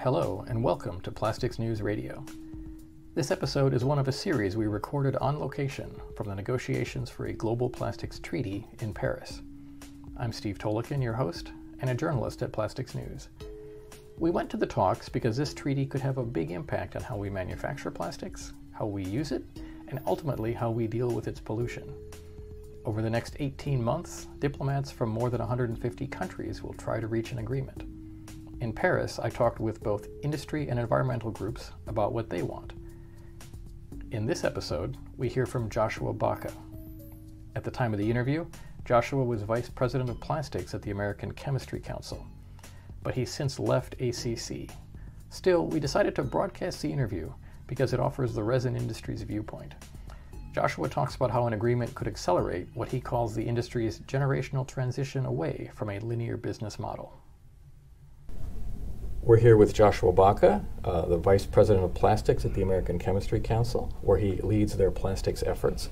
Hello, and welcome to Plastics News Radio. This episode is one of a series we recorded on location from the negotiations for a global plastics treaty in Paris. I'm Steve Tolikin, your host, and a journalist at Plastics News. We went to the talks because this treaty could have a big impact on how we manufacture plastics, how we use it, and ultimately how we deal with its pollution. Over the next 18 months, diplomats from more than 150 countries will try to reach an agreement. In Paris, I talked with both industry and environmental groups about what they want. In this episode, we hear from Joshua Baca. At the time of the interview, Joshua was Vice President of Plastics at the American Chemistry Council, but he's since left ACC. Still, we decided to broadcast the interview because it offers the resin industry's viewpoint. Joshua talks about how an agreement could accelerate what he calls the industry's generational transition away from a linear business model. We're here with Joshua Baca, the Vice President of Plastics at the American Chemistry Council, where he leads their plastics efforts.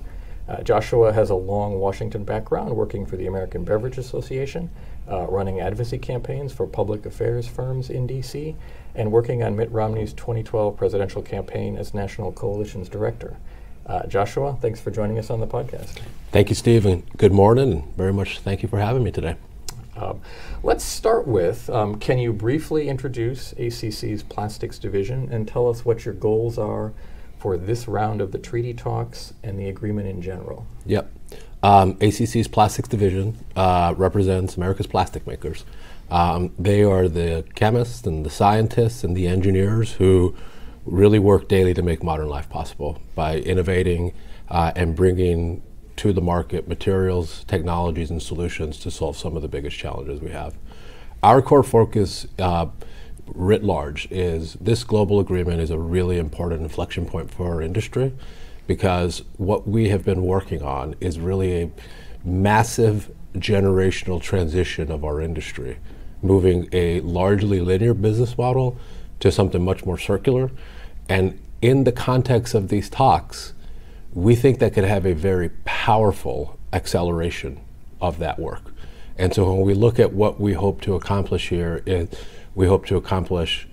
Joshua has a long Washington background working for the American Beverage Association, running advocacy campaigns for public affairs firms in D.C., and working on Mitt Romney's 2012 presidential campaign as National Coalition's Director. Joshua, thanks for joining us on the podcast. Thank you, Steve, and good morning, and very much thank you for having me today. Let's start with, can you briefly introduce ACC's plastics division and tell us what your goals are for this round of the treaty talks and the agreement in general? Yep. ACC's plastics division represents America's plastic makers. They are the chemists and the scientists and the engineers who really work daily to make modern life possible by innovating and bringing to the market materials, technologies, and solutions to solve some of the biggest challenges we have. Our core focus writ large is this global agreement is a really important inflection point for our industry, because what we have been working on is really a massive generational transition of our industry, moving a largely linear business model to something much more circular. And in the context of these talks, we think that could have a very powerful acceleration of that work. And so when we look at what we hope to accomplish here, we hope to accomplish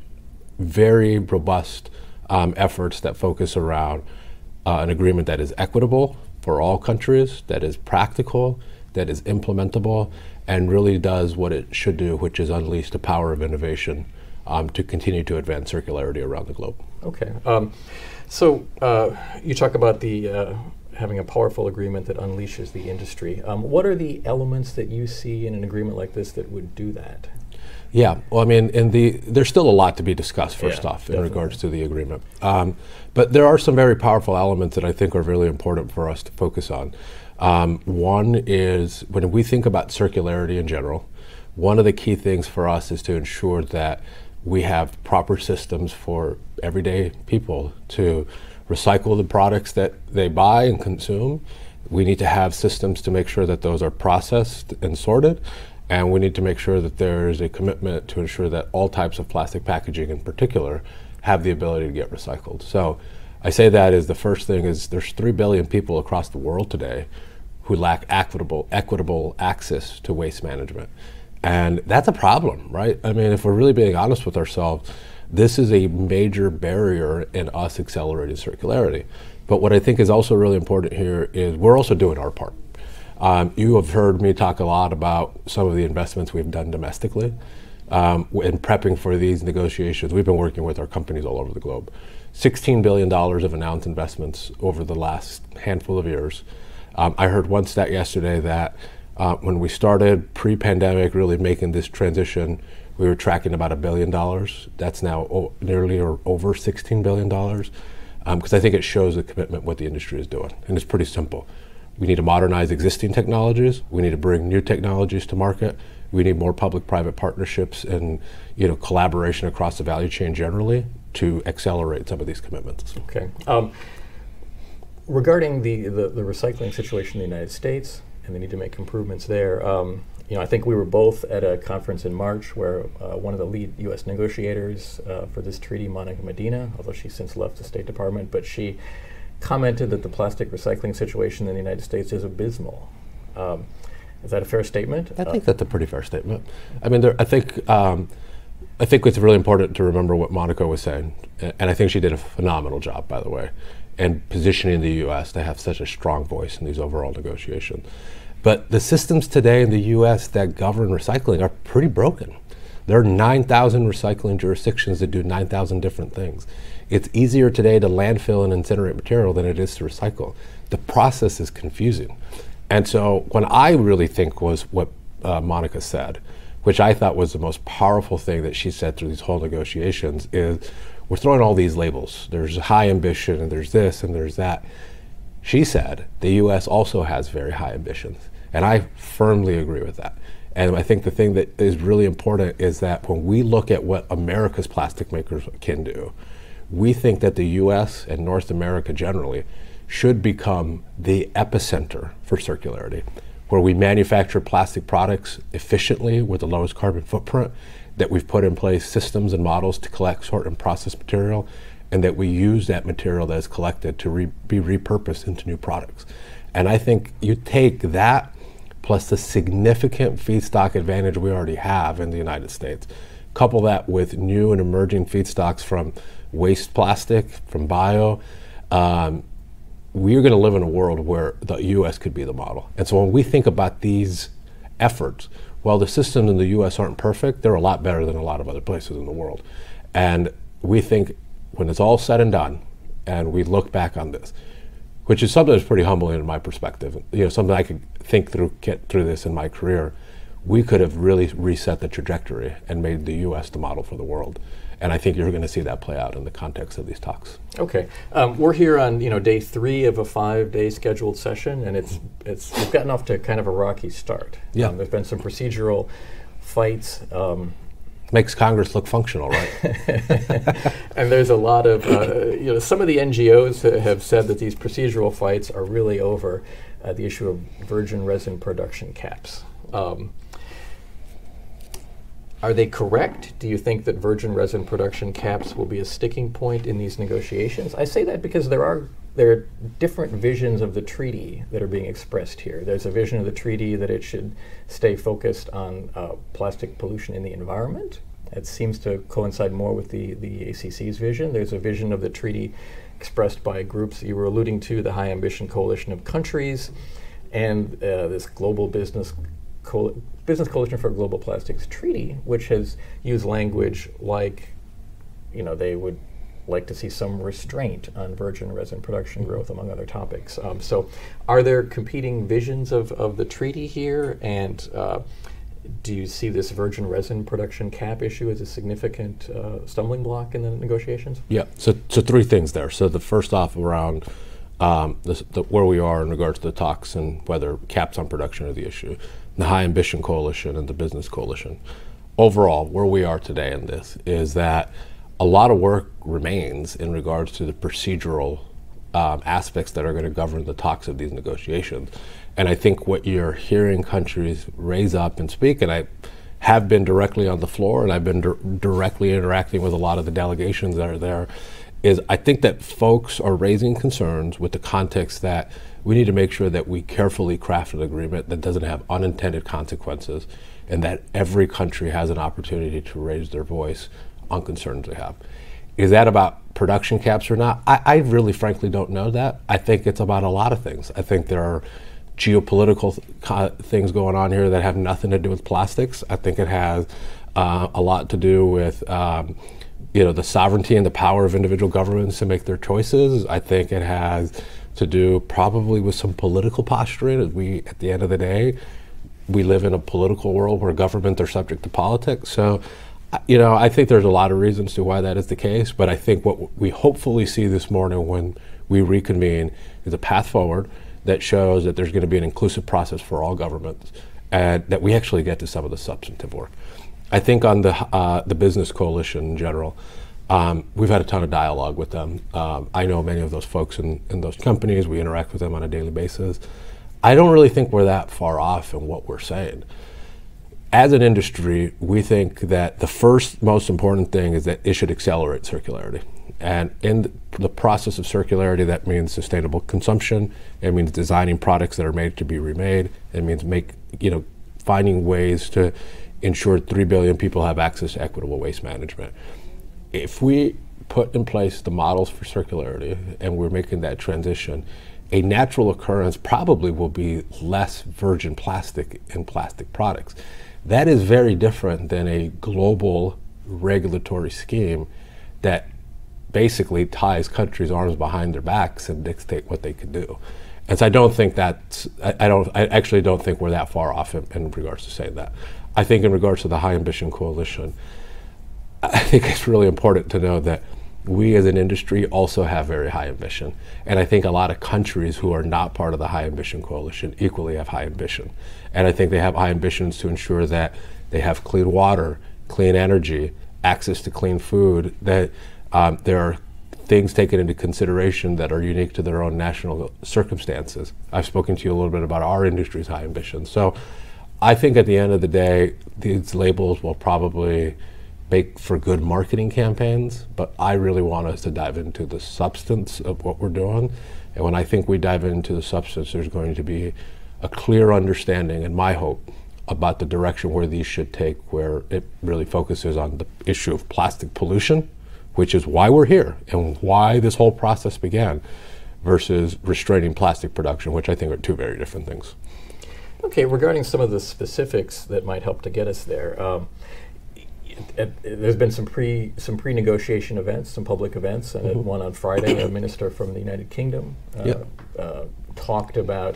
very robust efforts that focus around an agreement that is equitable for all countries, that is practical, that is implementable, and really does what it should do, which is unleash the power of innovation to continue to advance circularity around the globe. Okay. So you talk about the having a powerful agreement that unleashes the industry. What are the elements that you see in an agreement like this that would do that? Yeah, well, I mean, there's still a lot to be discussed, first off, in definitely. regards to the agreement. But there are some very powerful elements that I think are really important for us to focus on. One is, when we think about circularity in general, one of the key things for us is to ensure that we have proper systems for everyday people to recycle the products that they buy and consume. We need to have systems to make sure that those are processed and sorted. And we need to make sure that there's a commitment to ensure that all types of plastic packaging in particular have the ability to get recycled. So I say that as the first thing is there's 3 billion people across the world today who lack equitable access to waste management. And that's a problem, right? I mean, if we're really being honest with ourselves, this is a major barrier in us accelerating circularity. But what I think is also really important here is we're also doing our part. You have heard me talk a lot about some of the investments we've done domestically. In prepping for these negotiations, we've been working with our companies all over the globe. $16 billion of announced investments over the last handful of years. I heard one stat yesterday that when we started pre-pandemic really making this transition, we were tracking about $1 billion. That's now nearly or over $16 billion. Because I think it shows the commitment what the industry is doing. And it's pretty simple. We need to modernize existing technologies. We need to bring new technologies to market. We need more public-private partnerships and collaboration across the value chain generally to accelerate some of these commitments. Okay. Regarding the recycling situation in the United States and the need to make improvements there, I think we were both at a conference in March where one of the lead U.S. negotiators for this treaty, Monica Medina, although she's since left the State Department, but she commented that the plastic recycling situation in the United States is abysmal. Is that a fair statement? I think that's a pretty fair statement. I mean, I think I think it's really important to remember what Monica was saying, and I think she did a phenomenal job, by the way, in positioning the U.S. to have such a strong voice in these overall negotiations. But the systems today in the U.S. that govern recycling are pretty broken. There are 9,000 recycling jurisdictions that do 9,000 different things. It's easier today to landfill and incinerate material than it is to recycle. The process is confusing. And so when I really think was what Monica said, which I thought was the most powerful thing that she said through these whole negotiations, is we're throwing all these labels. There's high ambition and there's this and there's that. She said the U.S. also has very high ambitions, and I firmly agree with that. And I think the thing that is really important is that when we look at what America's plastic makers can do, we think that the U.S. and North America generally should become the epicenter for circularity, where we manufacture plastic products efficiently with the lowest carbon footprint, that we've put in place systems and models to collect, sort, and process material, and that we use that material that is collected to be repurposed into new products. And I think you take that plus the significant feedstock advantage we already have in the United States, couple that with new and emerging feedstocks from waste plastic, from bio, we're going to live in a world where the U.S. could be the model. And so when we think about these efforts, while the systems in the U.S. aren't perfect, they're a lot better than a lot of other places in the world. And we think when it's all said and done, and we look back on this, which is something that's pretty humbling in my perspective, something I could get through this in my career, we could have really reset the trajectory and made the U.S. the model for the world. And I think you're going to see that play out in the context of these talks. Okay, we're here on day 3 of a 5-day scheduled session, and we've gotten off to kind of a rocky start. Yeah, there's been some procedural fights. Makes Congress look functional, right? And there's a lot of some of the NGOs have said that these procedural fights are really over the issue of virgin resin production caps. Are they correct? Do you think that virgin resin production caps will be a sticking point in these negotiations? I say that because there are different visions of the treaty that are being expressed here. There's a vision of the treaty that it should stay focused on plastic pollution in the environment. It seems to coincide more with the ACC's vision. There's a vision of the treaty expressed by groups you were alluding to, the High Ambition Coalition of Countries, and this Global Business Coalition for Global Plastics Treaty, which has used language like, they would like to see some restraint on virgin resin production growth, among other topics. So are there competing visions of the treaty here? And do you see this virgin resin production cap issue as a significant stumbling block in the negotiations? Yeah, so 3 things there. So the first off around where we are in regards to the talks and whether caps on production are the issue, the High Ambition Coalition and the Business Coalition. Overall, where we are today in this is that a lot of work remains in regards to the procedural aspects that are going to govern the talks of these negotiations. And I think what you're hearing countries raise up and speak, and I have been directly on the floor and I've been directly interacting with a lot of the delegations that are there, is I think that folks are raising concerns with the context that we need to make sure that we carefully craft an agreement that doesn't have unintended consequences, and that every country has an opportunity to raise their voice on concerns they have. Is that about production caps or not? I really frankly don't know that. I think it's about a lot of things. I think there are geopolitical things going on here that have nothing to do with plastics. I think it has a lot to do with the sovereignty and the power of individual governments to make their choices. I think it has to do probably with some political posturing. At the end of the day, we live in a political world where governments are subject to politics. So, I think there's a lot of reasons to why that is the case, but I think what we hopefully see this morning when we reconvene is a path forward that shows that there's going to be an inclusive process for all governments, and that we actually get to some of the substantive work. I think on the business coalition in general, we've had a ton of dialogue with them. I know many of those folks in those companies. We interact with them on a daily basis. I don't really think we're that far off in what we're saying. As an industry, we think that the first most important thing is that it should accelerate circularity. And in the process of circularity, that means sustainable consumption. It means designing products that are made to be remade. It means finding ways to ensure 3 billion people have access to equitable waste management. If we put in place the models for circularity and we're making that transition, a natural occurrence probably will be less virgin plastic in plastic products. That is very different than a global regulatory scheme that basically ties countries' arms behind their backs and dictate what they can do. And so I don't think that's, I actually don't think we're that far off in regards to saying that. I think in regards to the High Ambition Coalition, I think it's really important to know that we as an industry also have very high ambition. And I think a lot of countries who are not part of the High Ambition Coalition equally have high ambition. And I think they have high ambitions to ensure that they have clean water, clean energy, access to clean food, that there are things taken into consideration that are unique to their own national circumstances. I've spoken to you a little bit about our industry's high ambitions. So I think at the end of the day, these labels will probably make for good marketing campaigns, but I really want us to dive into the substance of what we're doing. And when I think we dive into the substance, there's going to be a clear understanding, and my hope, about the direction where these should take, where it really focuses on the issue of plastic pollution, which is why we're here and why this whole process began, versus restraining plastic production, which I think are two very different things. Okay, regarding some of the specifics that might help to get us there, there's been some pre-negotiation events, some public events, and at one on Friday, a minister from the United Kingdom talked about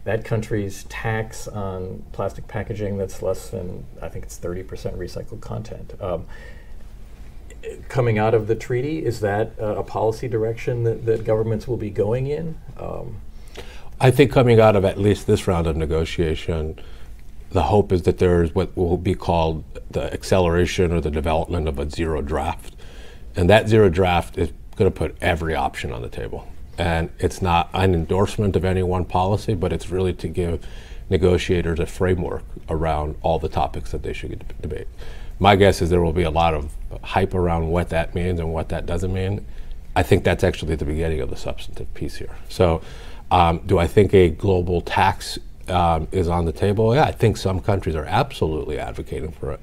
that country's tax on plastic packaging that's less than, I think it's 30% recycled content. Coming out of the treaty, is that a policy direction that governments will be going in? I think coming out of at least this round of negotiation, the hope is that there's what will be called the acceleration or the development of a zero draft. And that zero draft is going to put every option on the table. And it's not an endorsement of any one policy, but it's really to give negotiators a framework around all the topics that they should debate. My guess is there will be a lot of hype around what that means and what that doesn't mean. I think that's actually the beginning of the substantive piece here. So do I think a global tax is on the table? Yeah, I think some countries are absolutely advocating for it.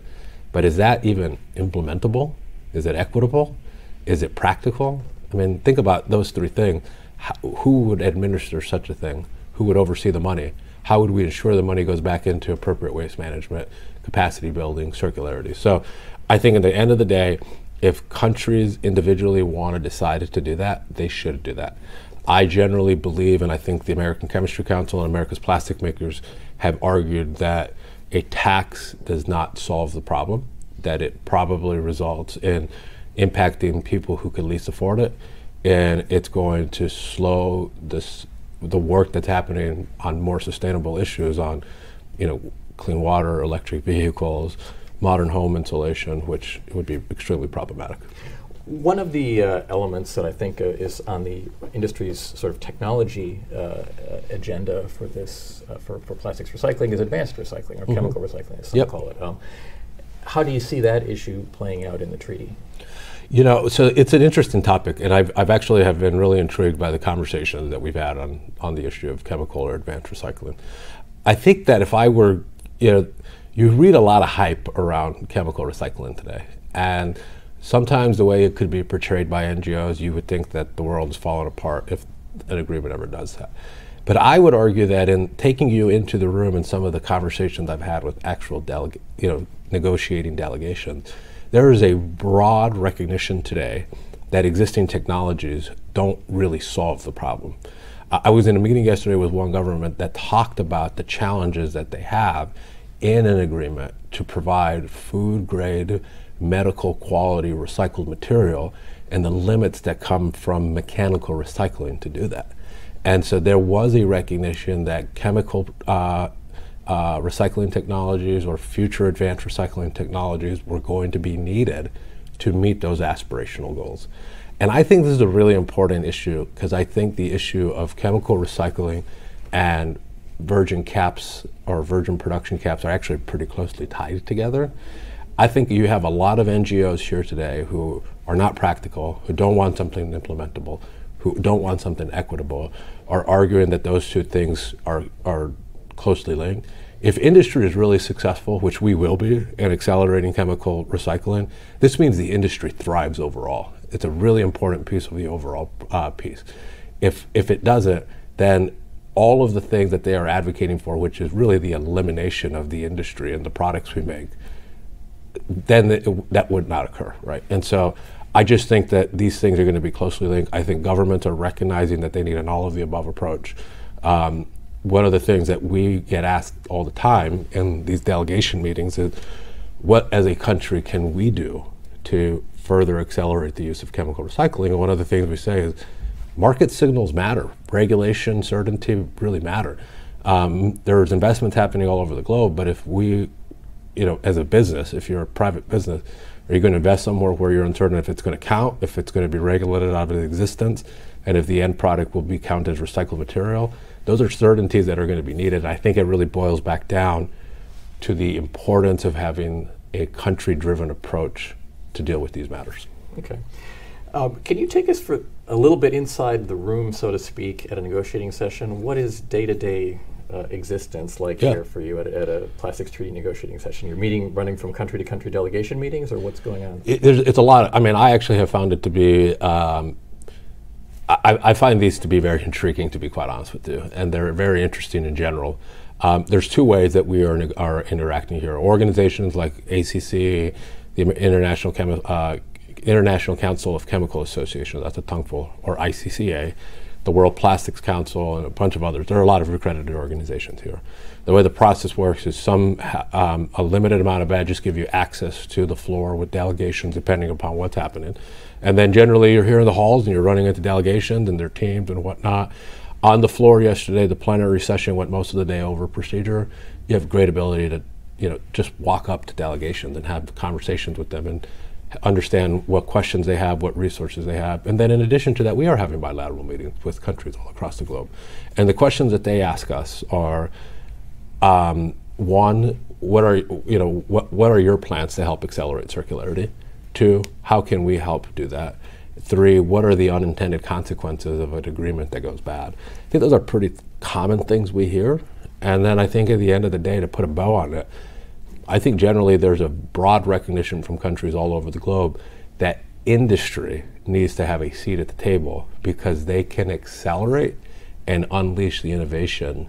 But is that even implementable? Is it equitable? Is it practical? I mean, think about those three things. Who would administer such a thing? Who would oversee the money? How would we ensure the money goes back into appropriate waste management, capacity building, circularity? So I think at the end of the day, if countries individually want to decide to do that, they should do that. I generally believe, and I think the American Chemistry Council and America's plastic makers have argued, that a tax does not solve the problem, that it probably results in impacting people who can least afford it, and it's going to slow the work that's happening on more sustainable issues, on clean water, electric vehicles, modern home insulation, which would be extremely problematic. One of the elements that I think is on the industry's sort of technology agenda for this, for plastics recycling, is advanced recycling, or chemical recycling, as some call it. How do you see that issue playing out in the treaty? So it's an interesting topic, and I've actually have been really intrigued by the conversations that we've had on the issue of chemical or advanced recycling. I think that if I were, you read a lot of hype around chemical recycling today, and sometimes the way it could be portrayed by NGOs, you would think that the world is falling apart if an agreement ever does that. But I would argue that in taking you into the room and some of the conversations I've had with actual negotiating delegations, there is a broad recognition today that existing technologies don't really solve the problem. I was in a meeting yesterday with one government that talked about the challenges that they have in an agreement to provide food-grade, medical quality recycled material, and the limits that come from mechanical recycling to do that. And so there was a recognition that chemical recycling technologies or future advanced recycling technologies were going to be needed to meet those aspirational goals. And I think this is a really important issue, because I think the issue of chemical recycling and virgin caps or virgin production caps are actually pretty closely tied together. I think you have a lot of NGOs here today who are not practical, who don't want something implementable, who don't want something equitable, are arguing that those two things are closely linked. If industry is really successful, which we will be, in accelerating chemical recycling, this means the industry thrives overall. It's a really important piece of the overall piece. If it doesn't, then all of the things that they are advocating for, which is really the elimination of the industry and the products we make, then that would not occur, right? And so I just think that these things are going to be closely linked. I think governments are recognizing that they need an all-of-the-above approach. One of the things that we get asked all the time in these delegation meetings is, what as a country can we do to further accelerate the use of chemical recycling? And one of the things we say is, market signals matter. Regulation, certainty really matter. There's investments happening all over the globe, but if we, as a business, if you're a private business, are you going to invest somewhere where you're uncertain if it's going to count, if it's going to be regulated out of existence, and if the end product will be counted as recycled material? Those are certainties that are going to be needed. I think it really boils back down to the importance of having a country-driven approach to deal with these matters. Okay. Can you take us for a little bit inside the room, so to speak, at a negotiating session? What is day-to-day existence like here for you at a plastics treaty negotiating session? You're running from country to country delegation meetings, or what's going on? It's a lot. I actually have found it to be, I find these to be very intriguing, to be quite honest with you, and they're very interesting in general. There's two ways that we are interacting here. Organizations like ACC, the International Council of Chemical Associations, that's a tongueful, or ICCA, the World Plastics Council, and a bunch of others. There are a lot of accredited organizations here. The way the process works is a limited amount of badges give you access to the floor with delegations depending upon what's happening. And then generally you're here in the halls and you're running into delegations and their teams and whatnot. On the floor yesterday, the plenary session went most of the day over procedure. You have great ability to just walk up to delegations and have conversations with them and understand what questions they have, what resources they have. And then in addition to that, we are having bilateral meetings with countries all across the globe. And the questions that they ask us are, one, what are your plans to help accelerate circularity? Two, how can we help do that? Three, what are the unintended consequences of an agreement that goes bad? I think those are pretty common things we hear. And then I think at the end of the day, to put a bow on it, I think generally there's a broad recognition from countries all over the globe that industry needs to have a seat at the table because they can accelerate and unleash the innovation.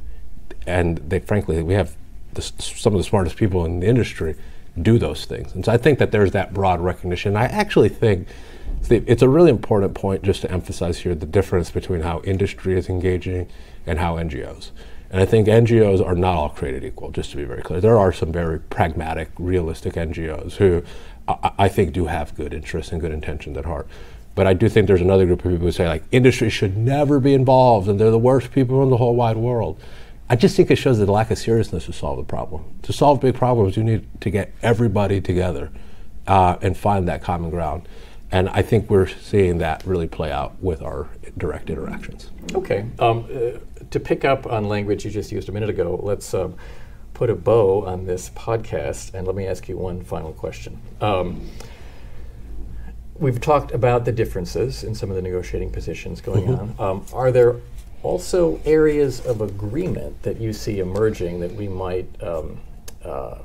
And frankly, we have some of the smartest people in the industry do those things. And so I think that there's that broad recognition. I actually think, Steve, it's a really important point just to emphasize here the difference between how industry is engaging and how NGOs. And I think NGOs are not all created equal, just to be very clear. There are some very pragmatic, realistic NGOs who I think do have good interests and good intentions at heart. But I do think there's another group of people who say, like, industry should never be involved and they're the worst people in the whole wide world. I just think it shows the lack of seriousness to solve the problem. To solve big problems, you need to get everybody together and find that common ground. And I think we're seeing that really play out with our direct interactions. Okay. To pick up on language you just used a minute ago, let's put a bow on this podcast, and let me ask you one final question. We've talked about the differences in some of the negotiating positions going on. Are there also areas of agreement that you see emerging that we might, are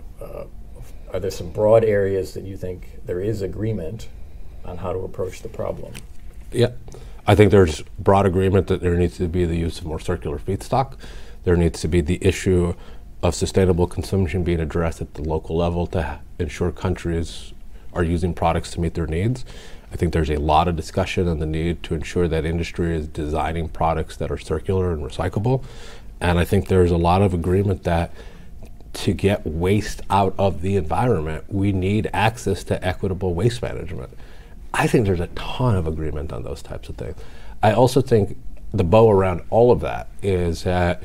there some broad areas that you think there is agreement on how to approach the problem? Yeah, I think there's broad agreement that there needs to be the use of more circular feedstock. There needs to be the issue of sustainable consumption being addressed at the local level to ensure countries are using products to meet their needs. I think there's a lot of discussion on the need to ensure that industry is designing products that are circular and recyclable. And I think there's a lot of agreement that to get waste out of the environment, we need access to equitable waste management. I think there's a ton of agreement on those types of things. I also think the bow around all of that is that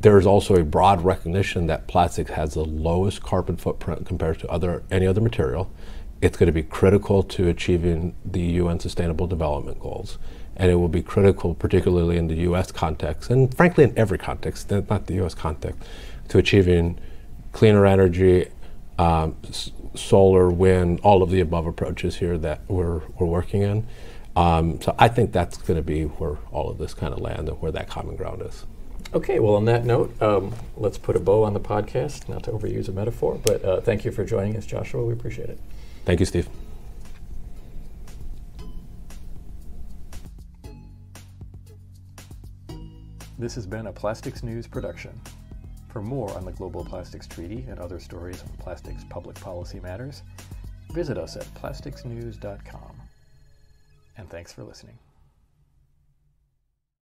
there's also a broad recognition that plastic has the lowest carbon footprint compared to any other material. It's going to be critical to achieving the UN Sustainable Development Goals. And it will be critical, particularly in the US context, and frankly in every context, not the US context, to achieving cleaner energy, solar, wind, all of the above approaches here that we're working in. So I think that's going to be where all of this kind of land and where that common ground is. Okay, well, on that note, let's put a bow on the podcast, not to overuse a metaphor, but thank you for joining us, Joshua. We appreciate it. Thank you, Steve. This has been a Plastics News production. For more on the Global Plastics Treaty and other stories on plastics public policy matters, visit us at plasticsnews.com. And thanks for listening.